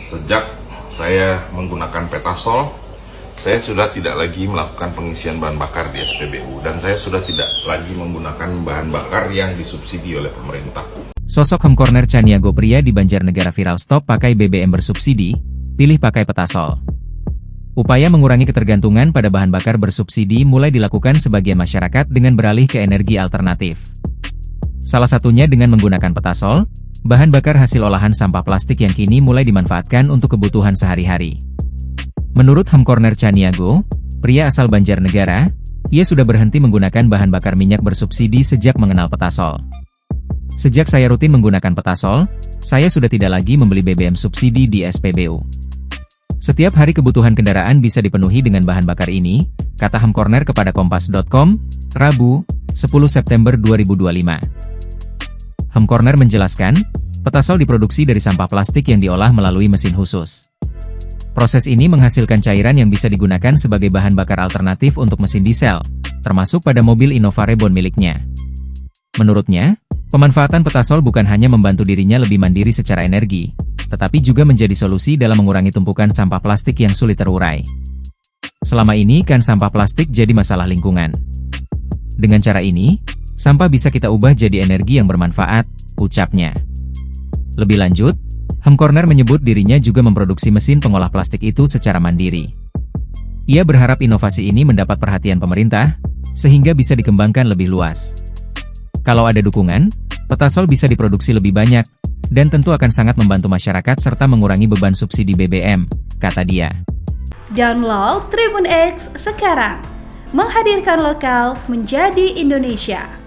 Sejak saya menggunakan Petasol, saya sudah tidak lagi melakukan pengisian bahan bakar di SPBU dan saya sudah tidak lagi menggunakan bahan bakar yang disubsidi oleh pemerintah. Sosok Hemkorner Caniago, pria di Banjarnegara viral stop pakai BBM bersubsidi, pilih pakai Petasol. Upaya mengurangi ketergantungan pada bahan bakar bersubsidi mulai dilakukan sebagian masyarakat dengan beralih ke energi alternatif. Salah satunya dengan menggunakan Petasol, bahan bakar hasil olahan sampah plastik yang kini mulai dimanfaatkan untuk kebutuhan sehari-hari. Menurut Hemkorner Caniago, pria asal Banjarnegara, ia sudah berhenti menggunakan bahan bakar minyak bersubsidi sejak mengenal Petasol. Sejak saya rutin menggunakan Petasol, saya sudah tidak lagi membeli BBM subsidi di SPBU. Setiap hari kebutuhan kendaraan bisa dipenuhi dengan bahan bakar ini, kata Hemkorner kepada Kompas.com, Rabu, 10 September 2025. Hemkorner menjelaskan, Petasol diproduksi dari sampah plastik yang diolah melalui mesin khusus. Proses ini menghasilkan cairan yang bisa digunakan sebagai bahan bakar alternatif untuk mesin diesel, termasuk pada mobil Innova Reborn miliknya. Menurutnya, pemanfaatan Petasol bukan hanya membantu dirinya lebih mandiri secara energi, tetapi juga menjadi solusi dalam mengurangi tumpukan sampah plastik yang sulit terurai. Selama ini kan sampah plastik jadi masalah lingkungan. Dengan cara ini, sampah bisa kita ubah jadi energi yang bermanfaat, ucapnya. Lebih lanjut, Hemkorner menyebut dirinya juga memproduksi mesin pengolah plastik itu secara mandiri. Ia berharap inovasi ini mendapat perhatian pemerintah, sehingga bisa dikembangkan lebih luas. Kalau ada dukungan, Petasol bisa diproduksi lebih banyak, dan tentu akan sangat membantu masyarakat serta mengurangi beban subsidi BBM, kata dia. Download Tribun X sekarang, menghadirkan lokal menjadi Indonesia.